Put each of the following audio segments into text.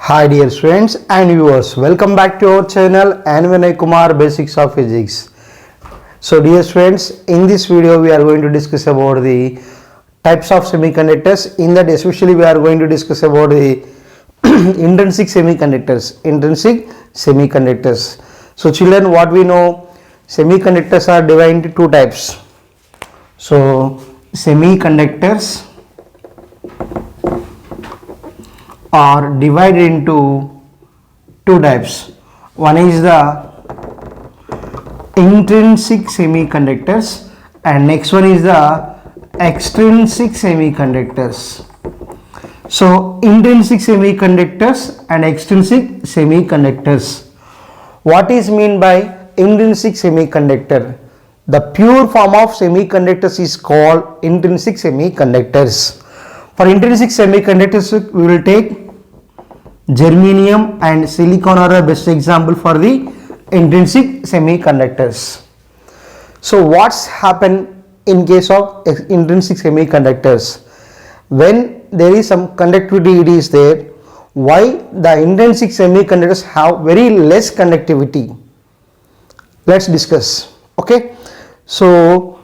Hi dear students and viewers, welcome back to our channel and Vinay Kumar Basics of Physics. So dear students, in this video we are going to discuss about the types of semiconductors. In that especially we are going to discuss about the intrinsic semiconductors. So children, what we know, semiconductors are divided into two types. So semiconductors are divided into two types. One is the intrinsic semiconductors and next one is the extrinsic semiconductors. So intrinsic semiconductors and extrinsic semiconductors. What is mean by intrinsic semiconductor? The pure form of semiconductors is called intrinsic semiconductors. For intrinsic semiconductors we will take germanium and silicon are the best example for the intrinsic semiconductors. So what's happened in case of intrinsic semiconductors? When there is some conductivity it is there, why the intrinsic semiconductors have very less conductivity? Let's discuss. Okay, so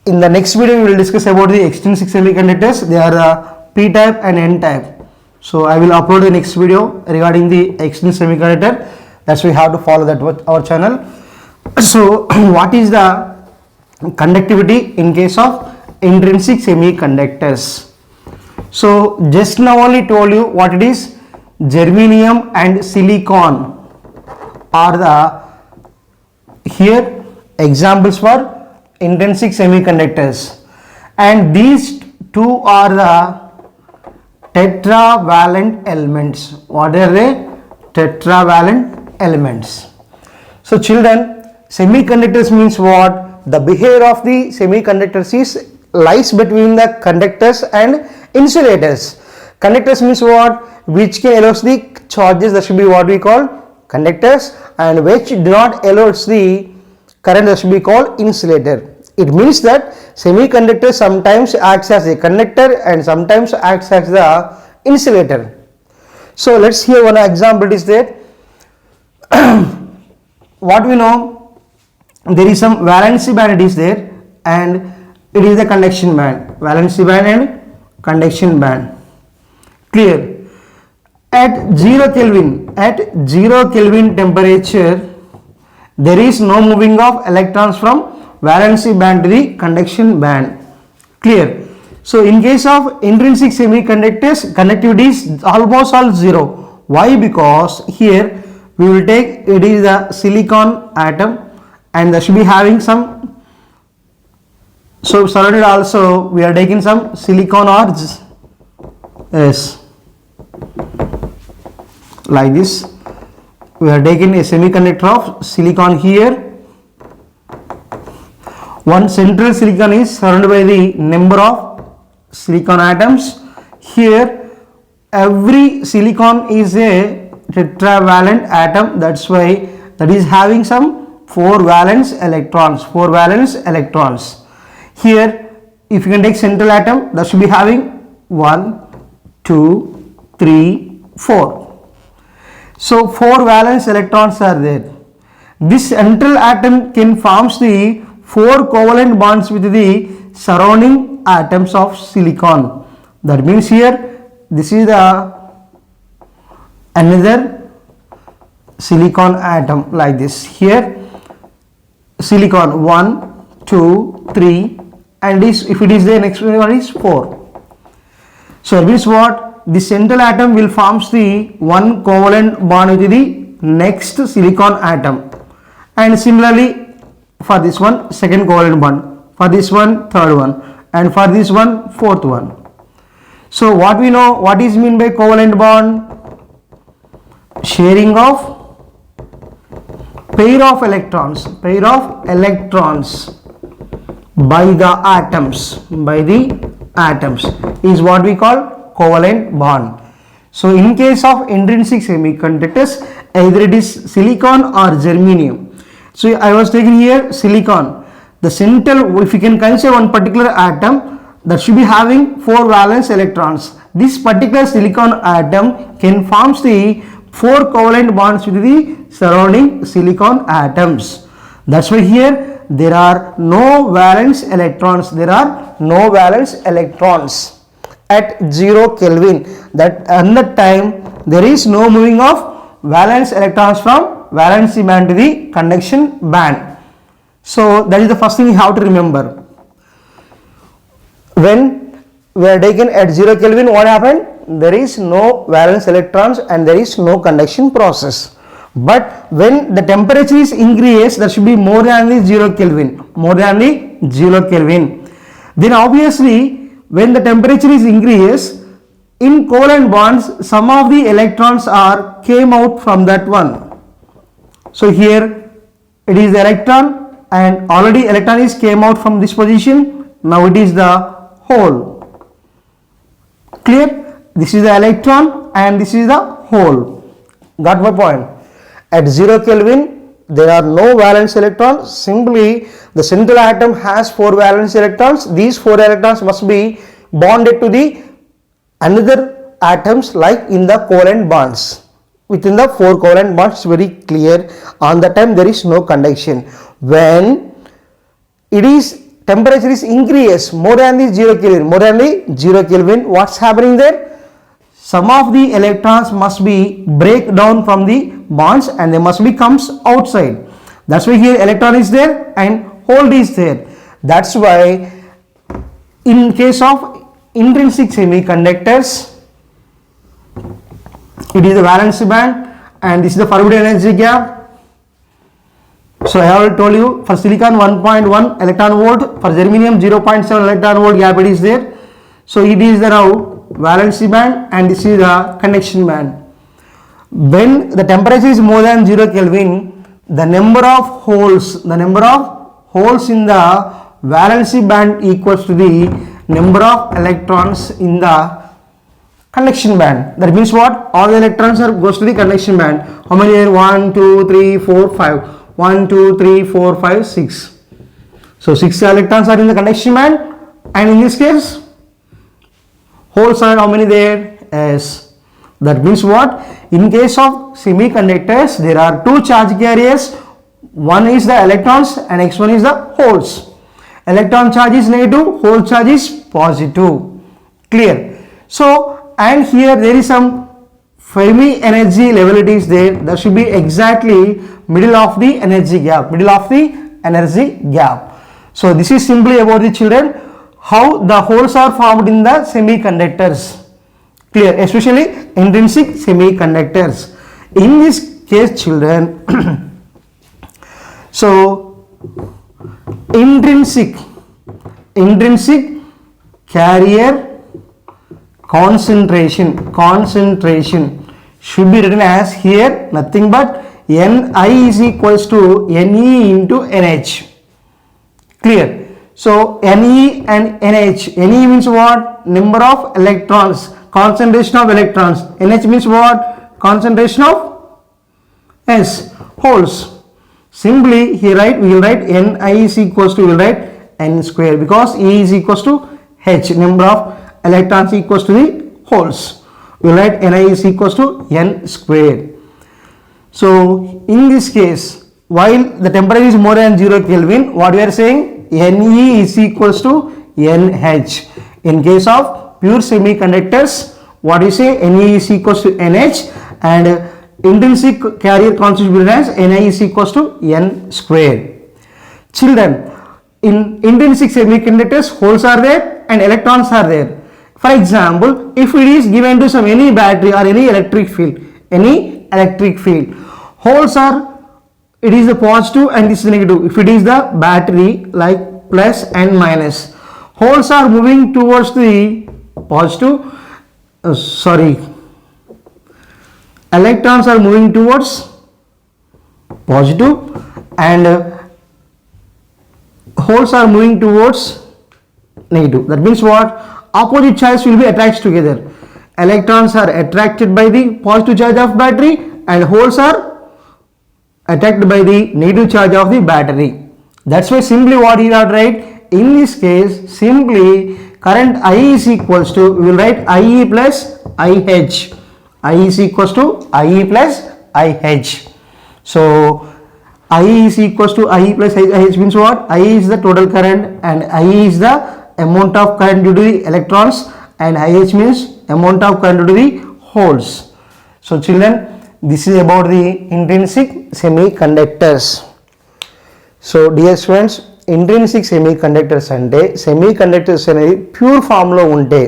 in the next video we will discuss about the extrinsic semiconductors. They are p type and n type. So I will upload the next video regarding the extrinsic semiconductor. That's we have to follow that with our channel. So what is the conductivity in case of intrinsic semiconductors? So just now only told you what it is. Germanium and silicon are the here examples for intrinsic semiconductors, and these two are the tetravalent elements. What are they? Tetravalent elements. So children, semiconductors means what? The behavior of the semiconductors is lies between the conductors and insulators. Conductors means what? Which can allows the charges, that should be what we call conductors, and which do not allows the current, that should be called insulator. It means that semiconductor sometimes acts as a conductor and sometimes acts as the insulator. So let's hear one example is there. What we know, there is some valency band is there and it is the conduction band. Valency band and conduction band. Clear? At 0 Kelvin temperature, there is no moving of electrons from valency band to the conduction band. Clear? So in case of intrinsic semiconductors, conductivity is almost all zero. Why? Because here we will take, it is the silicon atom and that should be having some, so surrounded also we are taking some silicon ores. Yes, like this we are taking a semiconductor of silicon here. One central silicon is surrounded by the number of silicon atoms. Here every silicon is a tetravalent atom, that's why that is having some 4 valence electrons. Here if you can take central atom, that should be having 1 2 3 4. So 4 valence electrons are there. This central atom can forms the 4 covalent bonds with the surrounding atoms of silicon. That means here this is the another silicon atom like this. Here silicon 1 2 3 and this, if it is the next one is 4. So this what? The central atom will forms the 1 covalent bond with the next silicon atom, and similarly for this one second covalent bond, for this one third one, and for this one fourth one. So what we know, what is mean by covalent bond? Sharing of pair of electrons by the atoms is what we call covalent bond. So in case of intrinsic semiconductors, either it is silicon or germanium. So I was taking here silicon. The central, if you can consider one particular atom, that should be having 4 valence electrons. This particular silicon atom can forms the 4 covalent bonds with the surrounding silicon atoms. That's why here there are no valence electrons. There are no valence electrons at 0 Kelvin. That at that time there is no moving of valence electrons from valency band to the conduction band. So that is the first thing you have to remember. When we are taken at 0 Kelvin, what happened? There is no valence electrons and there is no conduction process. But when the temperature is increased, there should be more than the 0 Kelvin, more than the 0 Kelvin. Then obviously when the temperature is increased, in covalent bonds some of the electrons are came out from that one. So here it is the electron and already electron is came out from this position. Now it is the hole. Clear? This is the electron and this is the hole. Got my point? At 0 Kelvin there are no valence electrons. Simply the central atom has 4 valence electrons. These 4 electrons must be bonded to the another atoms like in the covalent bonds. Within the 4 covalent bonds, very clear. On the time there is no conduction. When it is temperature is increased more than the 0 Kelvin, what's happening there? Some of the electrons must be break down from the bonds and they must be comes outside. That's why here electron is there and hole is there. That's why in case of intrinsic semiconductors, it is the valence band and this is the forbidden energy gap. So I have told you for silicon 1.1 electron volt, for germanium 0.7 electron volt gap it is there. So it is the now valency band and this is the conduction band. When the temperature is more than 0 Kelvin, the number of holes in the valency band equals to the number of electrons in the conduction band. That means what? All the electrons are goes to the conduction band. How many are? 1, 2, 3, 4, 5. 1, 2, 3, 4, 5, 6. So 6 electrons are in the conduction band and in this case holes are how many there? S. That means what? In case of semiconductors there are 2 charge carriers. One is the electrons and next one is the holes. Electron charge is negative, hole charge is positive. Clear? So and here there is some Fermi energy level it is there. That should be exactly middle of the energy gap. So this is simply about the children how the holes are formed in the semiconductors. Clear? Especially intrinsic semiconductors. In this case children, so intrinsic carrier concentration should be written as here nothing but Ni is equals to Ne into Nh. Clear? So Ne and Nh. Ne means what? Number of electrons, concentration of electrons. Nh means what? Concentration of S, holes. Simply here we will write Ni is equals to, we will write N square because E is equals to H, number of electrons equals to the holes. We will write Ni is equals to N square. So in this case, while the temperature is more than 0 Kelvin, what we are saying? Ne is equals to Nh. In case of pure semiconductors, what you say? Ne is equals to Nh and intrinsic carrier concentration as Ni is equals to N square. Children, in intrinsic semiconductors, holes are there and electrons are there. For example, if it is given to some any battery or any electric field, holes are, it is the positive and this is the negative. If it is the battery like plus and minus, holes are moving towards the positive, electrons are moving towards positive and holes are moving towards negative. That means what? Opposite charges will be attached together. Electrons are attracted by the positive charge of battery and holes are attracted by the negative charge of the battery. That's why simply what you have to write in this case, simply current I is equals to, we will write IE plus IH. I is equals to IE plus IH. So I is equals to IE plus IH means what? I is the total current and IE is the amount of current due to the electrons, and IH means amount of current due to the holes. So children, this is about the intrinsic semiconductors. So dear students, intrinsic semiconductors అంటే semiconductors అనేది pure ఫామ్లో ఉంటే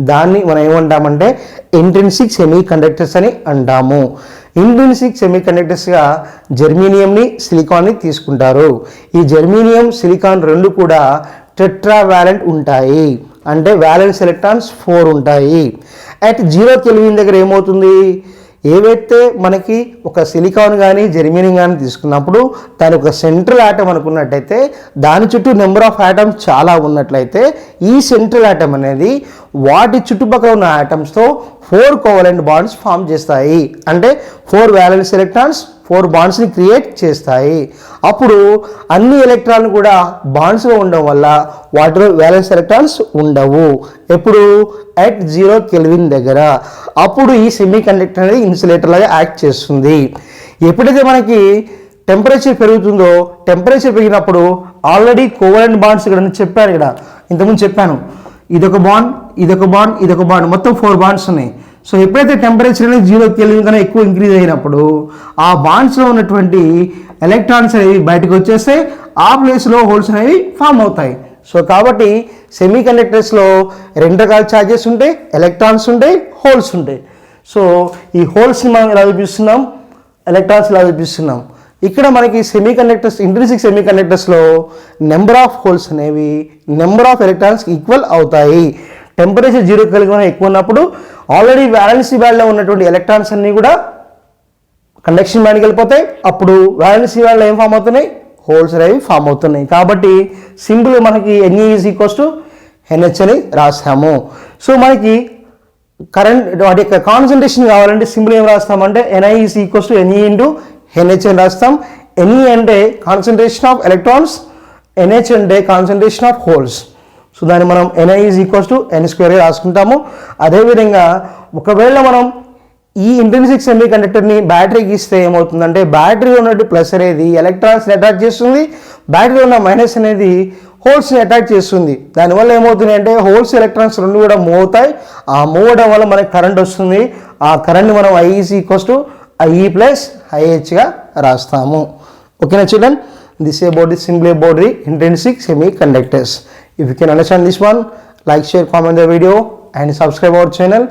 దాన్ని మనం ఏమంటామంటే intrinsic semiconductors అని అంటాము. Intrinsic సెమీకండక్టర్స్గా జెర్మేనియంని సిలికాన్ని తీసుకుంటారు. ఈ జెర్మేనియం సిలికాన్ రెండు కూడా టెట్రా వ్యాలెంట్ ఉంటాయి, అంటే వ్యాలెన్స్ ఎలక్ట్రాన్స్ 4 ఉంటాయి. అట్ 0 కెల్విన్ దగ్గర ఏమవుతుంది, ఏవైతే మనకి ఒక సిలికాన్ కానీ జెర్మేనియం కానీ తీసుకున్నప్పుడు దాని ఒక సెంట్రల్ ఆటమ్ అనుకున్నట్టయితే దాని చుట్టూ నెంబర్ ఆఫ్ ఆటమ్స్ చాలా ఉన్నట్లయితే ఈ సెంట్రల్ ఆటమ్ అనేది వాటి చుట్టుపక్కల ఉన్న ఆటమ్స్తో 4 కోవలెంట్ బాండ్స్ ఫామ్ చేస్తాయి, అంటే 4 వ్యాలెన్స్ ఎలక్ట్రాన్స్ 4 బాండ్స్ని క్రియేట్ చేస్తాయి. అప్పుడు అన్ని ఎలక్ట్రాన్లు కూడా బాండ్స్లో ఉండడం వల్ల వాటిలో వ్యాలెన్స్ ఎలక్ట్రాన్స్ ఉండవు. ఎప్పుడు అట్ 0 కెల్విన్ దగ్గర. అప్పుడు ఈ సెమీకండక్టర్ అనేది ఇన్సులేటర్ లాగా యాక్ట్ చేస్తుంది. ఎప్పుడైతే మనకి టెంపరేచర్ పెరుగుతుందో, టెంపరేచర్ పెరిగినప్పుడు ఆల్రెడీ కోవలెంట్ బాండ్స్ ఇక్కడ చెప్పాను, ఇక్కడ ఇంతకుముందు చెప్పాను, ఇదొక బాండ్ ఇదొక బాండ్ ఇదొక బాండ్, మొత్తం 4 బాండ్స్ ఉన్నాయి. సో ఎప్పుడైతే టెంపరేచర్ అనేది 0 కెల్విన్ కన్నా ఎక్కువ ఇంక్రీజ్ అయినప్పుడు ఆ బాండ్స్లో ఉన్నటువంటి ఎలక్ట్రాన్స్ అనేవి బయటకు వచ్చేస్తే ఆ ప్లేస్లో హోల్స్ అనేవి ఫామ్ అవుతాయి. సో కాబట్టి సెమీకండక్టర్స్లో 2 రకాల ఛార్జెస్ ఉంటాయి, ఎలక్ట్రాన్స్ ఉంటాయి, హోల్స్ ఉంటాయి. సో ఈ హోల్స్ని మనం ఎలా చూపిస్తున్నాం, ఎలక్ట్రాన్స్ ఎలా చూపిస్తున్నాం. ఇక్కడ మనకి సెమీకండక్టర్స్ ఇంట్రిన్సిక్ సెమీకండక్టర్స్లో నెంబర్ ఆఫ్ హోల్స్ అనేవి నెంబర్ ఆఫ్ ఎలక్ట్రాన్స్ ఈక్వల్ అవుతాయి. టెంపరేచర్ 0 కెల్విన్ ఎక్కువ ఉన్నప్పుడు ఆల్రెడీ వ్యాలెన్సీ బ్యాండ్లో ఉన్నటువంటి ఎలక్ట్రాన్స్ అన్నీ కూడా కండక్షన్ బ్యాండ్కి వెళ్ళిపోతాయి. అప్పుడు వ్యాలెన్సీ బ్యాండ్లో ఏం ఫామ్ అవుతున్నాయి, హోల్స్ అనేవి ఫామ్ అవుతున్నాయి. కాబట్టి సింపుల్ మనకి NE is equals to NH అని రాసాము. సో మనకి కరెంట్ వాటి యొక్క కాన్సన్ట్రేషన్ కావాలంటే సింపుల్ ఏం రాస్తామంటే NI is equals to NE into NH అని రాస్తాం. NE అంటే కాన్సన్ట్రేషన్ ఆఫ్ ఎలక్ట్రాన్స్, NH అంటే కాన్సన్ట్రేషన్ ఆఫ్ హోల్స్. సో దాన్ని మనం NI is equals to N² రాసుకుంటాము. అదేవిధంగా ఒకవేళ మనం ఈ ఇంట్రిన్సిక్ సెమీకండక్టర్ని బ్యాటరీకి ఇస్తే ఏమవుతుందంటే బ్యాటరీలో ఉన్నట్టు ప్లస్ అనేది ఎలక్ట్రాన్స్ని అటాక్ చేస్తుంది, బ్యాటరీలో ఉన్న మైనస్ అనేది హోల్స్ని అటాక్ చేస్తుంది. దానివల్ల ఏమవుతుంది అంటే హోల్స్ ఎలక్ట్రాన్స్ రెండు కూడా మూవ్ అవుతాయి. ఆ మూవ్ అవడం వల్ల మనకి కరెంట్ వస్తుంది. ఆ కరెంట్ని మనం I is equals to IE plus IHగా రాస్తాము. ఓకేనా children, this about the simple about the intrinsic semiconductors. If you can understand this one, like, share, comment the video and subscribe our channel.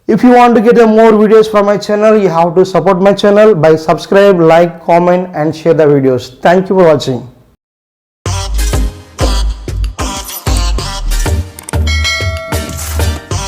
If you want to get more videos from my channel, you have to support my channel by subscribe, like, comment and share the videos. Thank you for watching.